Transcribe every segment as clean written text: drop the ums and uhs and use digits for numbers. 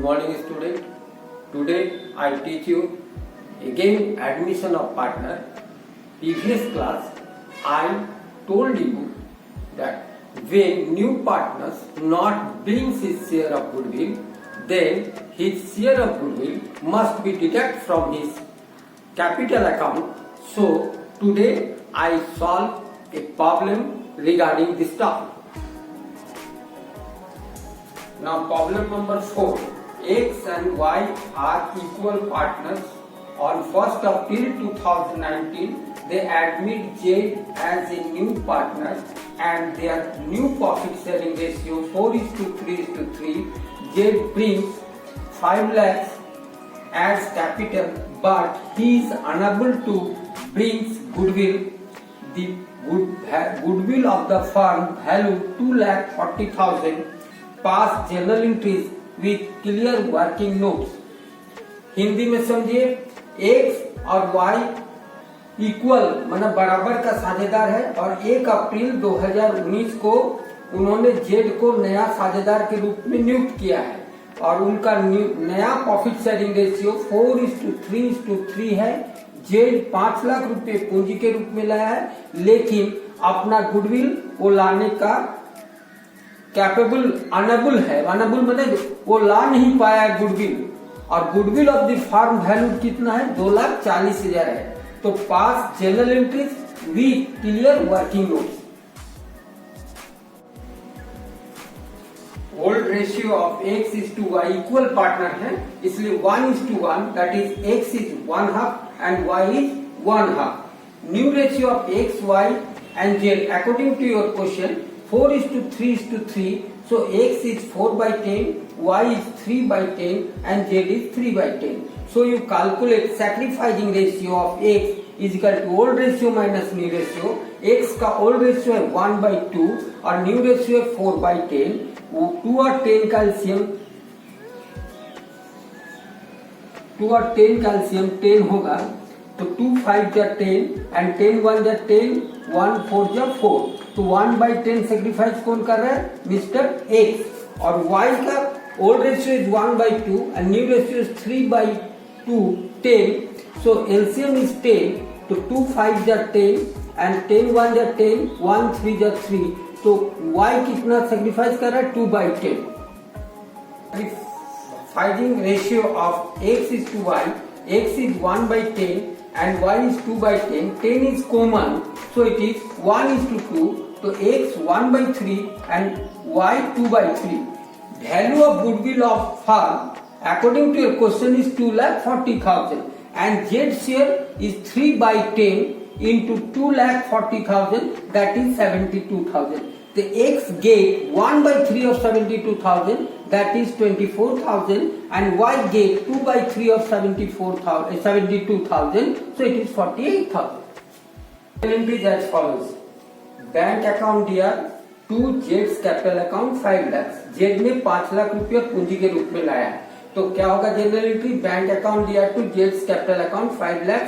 morning student. Today I teach you again admission of partner. Previous class I told you that when new partners not brings his share of goodwill, then his share of goodwill must be deducted from his capital account. So today I solve a problem regarding this topic. Now problem number 4. X and Y are equal partners. On 1st of April 2019, they admit Z as a new partner and their new profit sharing ratio 4:3:3. Z brings 5 lakhs as capital, but he is unable to bring goodwill. The goodwill of the firm value 2,40,000. Pass journal entries with clear working notes. Hindi में समझिए, X और Y equal मतलब बराबर का साझेदार है और 1 अप्रैल 2019 को उन्होंने Z को नया साझेदार के रूप में नियुक्त किया है और उनका नया प्रॉफिट शेयरिंग रेशियो 4:3:3 है। Z 5 लाख रुपए पूंजी के रूप में लाया है, लेकिन अपना गुडविल वो लाने का कैपेबल अनेबल है। अनेबल मतलब वो ला नहीं पाया गुडविल, और goodwill of the firm value कितना है? 2,40,000 है। तो pass general entries with clear working notes. Old ratio of X is to Y equal partner है, इसलिए 1:1, दैट इज X is 1/2 and Y is 1/2. New ratio of X, Y and Z according to your question 4:3:3. So X is 4/10, Y is 3/10 and Z is 3/10. So you calculate sacrificing ratio of X is equal to old ratio minus new ratio. X का old ratio है 1/2 और new ratio है 4/10. 2 और 10 का LCM 10 होगा, तो 2 5 जा 10 and 10 1 जा 10, 1 4 जा 4. तो 1/10 सेक्रीफाइस कौन कर रहा है? Mister X. और Y का old ratio is 1/2 and new ratio is 3/2 10. So LCM is 10. तो 2 5 जा 10 एंड 10 1 जा 10, 1 3 जा 3. तो Y कितना सेक्रीफाइस कर रहा है? 2/10. Sacrificing ratio of X is to Y. X is 1/10 and Y is 2/10. 10 is common, so it is 1:2. So X 1/3 and Y 2/3. Value of goodwill of firm according to your question is 2,40,000 and Z share is 3/10 into 2,40,000, that is 72,000. The X get 1/3 of 72,000, that is 24,000, and Y get 2/3 of 72,000, so it is 48,000. Entries as follows. Bank account दिया to जेड्स capital account 5 lakh. Z ने 5 लाख रुपया पूंजी के रूप में लाया, तो क्या होगा जनरल एंट्री? बैंक अकाउंट दिया टू जेड्स कैपिटल अकाउंट 5 लाख.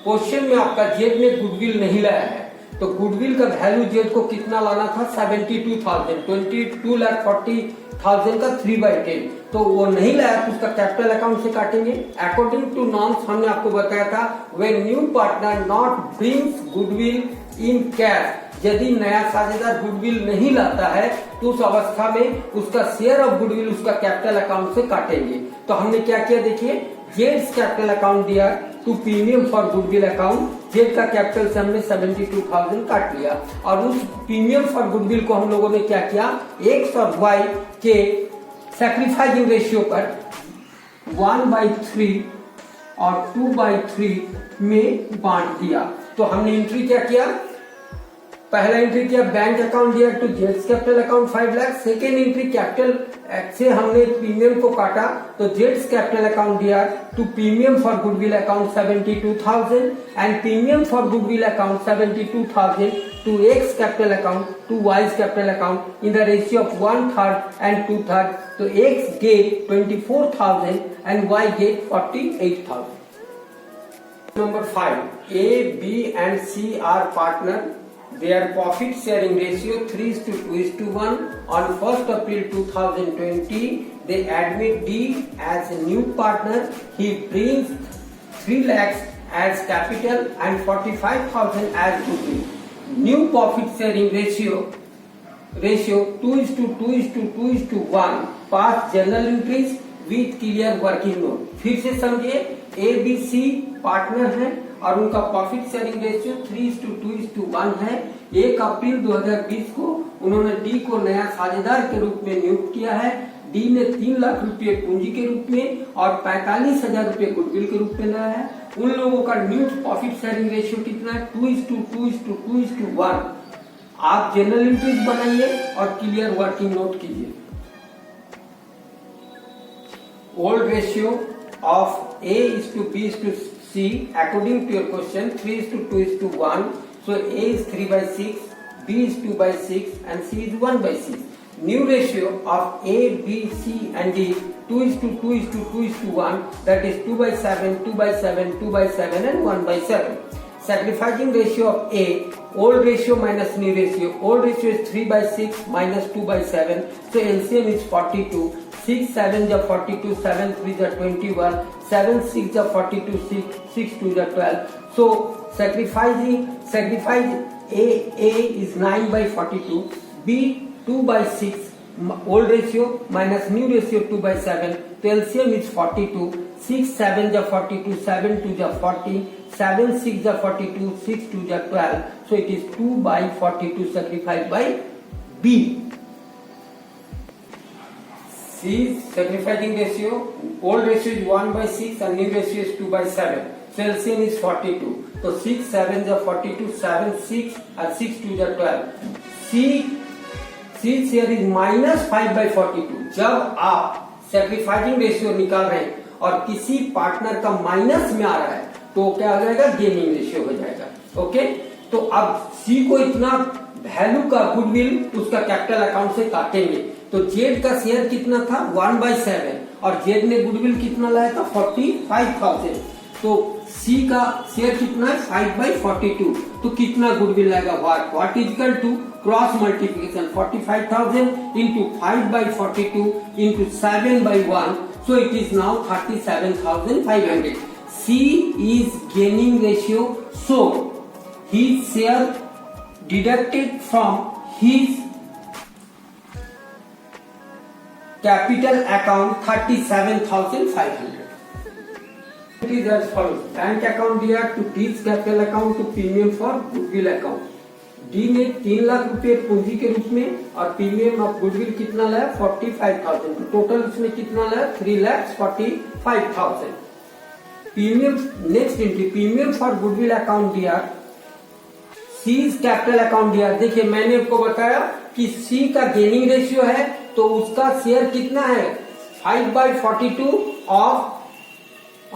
क्वेश्चन में आपका जेड ने गुडविल नहीं लाया है, तो गुडविल का वैल्यू जेड को कितना लाना था? 72,000. 22,40,000 का 3/10. तो वो नहीं लाया तो उसका कैपिटल अकाउंट से काटेंगे. अकॉर्डिंग टू नॉर्म्स हमने आपको बताया था, when new partner not brings goodwill in cash, यदि नया साझेदार गुडविल नहीं लाता है तो उस अवस्था में उसका शेयर ऑफ गुडविल उसका कैपिटल अकाउंट से काटेंगे. तो हमने क्या किया देखिए, जेड्स कैपिटल अकाउंट दिया to premium for goodwill account. Z का कैपिटल से हमने 72,000 काट लिया और उस प्रीमियम फॉर गुडविल को हम लोगों ने क्या किया, X और Y के सैक्रिफाइसिंग रेशियो पर 1/3 और 2/3 में बांट दिया. तो हमने एंट्री क्या किया? पहला एंट्री किया बैंक अकाउंट दिया टू जेड्स capital account 5 lakh. Second entry capital से हमने प्रीमियम को काटा, तो जेड्स कैपिटल अकाउंट दिया to premium for goodwill account 72,000 and premium for goodwill account 72,000 to X capital account to Y's capital account in the ratio of 1/3 and 2/3. तो X get 24,000 and Y get 48,000. Number 5. A, B and C are partner. Their profit sharing ratio 3:2:1. On 1st April 2020, they admit D as a new partner. He brings 3 lakhs as capital and 45,000 as goodwill. New profit sharing ratio 2:2:2:1 pass journal entries with clear working note. फिर से समझिए, ABC partner है और उनका profit sharing ratio 3:2:1 है। 1 अप्रैल 2020 को उन्होंने D को नया साझेदार के रूप में नियुक्त किया है। डी ने 3 लाख रुपए पूंजी के रूप में और 45,000 रुपए गुडविल के रूप में लाया है। उन लोगों का न्यू प्रॉफिट शेयरिंग रेशियो कितना है? 2:2:2:1। आप जनरल एंट्रीज बनाइए और क्लियर वर्किंग नोट कीजिए। Old ratio of A:B:C according to your question 3:2:1. So A is 3/6, B is 2/6 and C is 1/6. New ratio of A, B, C and D 2:2:2:1, that is 2/7, 2/7, 2/7 and 1/7. Sacrificing ratio of A, old ratio minus new ratio. Old ratio is 3/6 minus 2/7, so LCM is 42. 6 7 is 42, 7 3 is 21, 7 6 is 42, 6 2 is 12. So sacrifice A is 9/42, B 2/6, old ratio minus new ratio 2/7, so LCM is 42. 6 7 is 42, 7 2 is 40, 7 6 is 42, 6 2 is 12. So it is 2/42 sacrificed by B. C is sacrificing ratio. Old ratio is 1/6 and new ratio is 2/7. So LCM is 42. So 6 7 is 42, 7 6 and 6 2 is 12. C here is minus 5/42. जब आप sacrificing ratio निकाल रहे हैं और किसी partner का minus में आ रहा है तो क्या हो जाएगा? गेनिंग रेशियो हो जाएगा। ओके, तो अब C को इतना वैल्यू का गुडविल उसका कैपिटल अकाउंट से काटेंगे। तो जेड का शेयर कितना था? 1/7 और जेड ने गुडविल कितना लाया था? 45,000। तो सी का शेयर कितना है? 5/42। तो कितना गुडविल लाएगा? What is equal to cross multiplication 45,000 into 5/42 into 7/1, so it is now 37,500. C is gaining ratio, so his share deducted from his capital account 37,500. It is as follows: bank account दिया to D's capital account to premium for goodwill account. D ने 3 लाख रुपए पूंजी के रूप में और premium of goodwill कितना लाया? 45,000। टोटल इसमें कितना लाया? 3,45,000। Premium next entry premium for goodwill account दिया, सीज कैपिटल अकाउंट दिया। देखिए मैंने आपको बताया कि सी का गेनिंग रेशियो है तो उसका शेयर कितना है? 5/42 ऑफ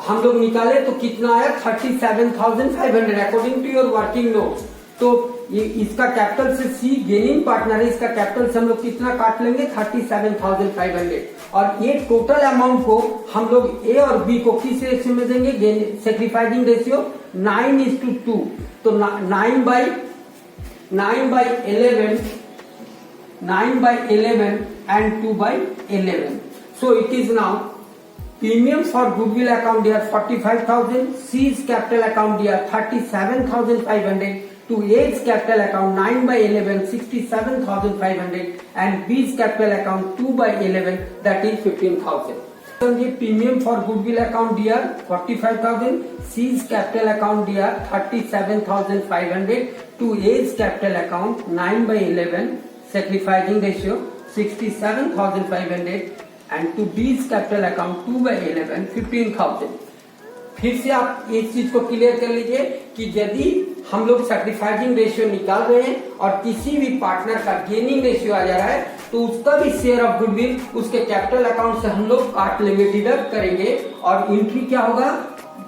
हम लोग निकाले तो कितना आया? 37,500 according to your working note. तो ये इसका कैपिटल से सी गेनिंग पार्टनर है, इसका कैपिटल से हम लोग कितना काट लेंगे? 37,500। और ये टोटल अमाउंट को हम लोग ए और बी को किस रेशियो में देंगे? Sacrificing ratio 9:2। तो 9/11 and 2/11. So it is now premium for goodwill account they are 45,000, C's capital account they are 37,500, to A's capital account 9/11 67,500 and B's capital account 2/11 that is 15,000. Premium for goodwill account they are 45,000, C's capital account they are 37,500, to A's capital account 9/11 sacrificing ratio 67,500 and to B's capital account 2/11 15,000. फिर से आप इस चीज को clear कर लीजिए कि यदि हम लोग सैक्रिफाइसिंग रेशियो निकाल रहे हैं और किसी भी पार्टनर का गेनिंग रेशियो आ जा रहा है तो उसका भी शेयर ऑफ गुडविल उसके कैपिटल अकाउंट से हम लोग काट लेंगे, डिडक्ट करेंगे और एंट्री क्या होगा?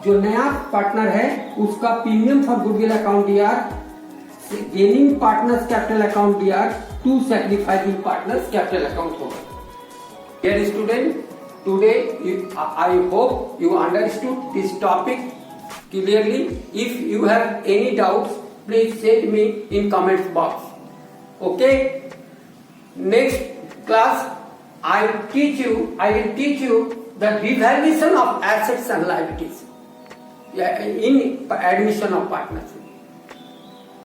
जो नया पार्टनर है उसका premium for goodwill account DR, gaining partners capital account DR to sacrificing partners capital account होगा। Dear student, today I hope you understood this topic clearly. If you have any doubts, please send me in comments box. Okay? Next class I will teach you the revaluation of assets and liabilities in admission of partnership.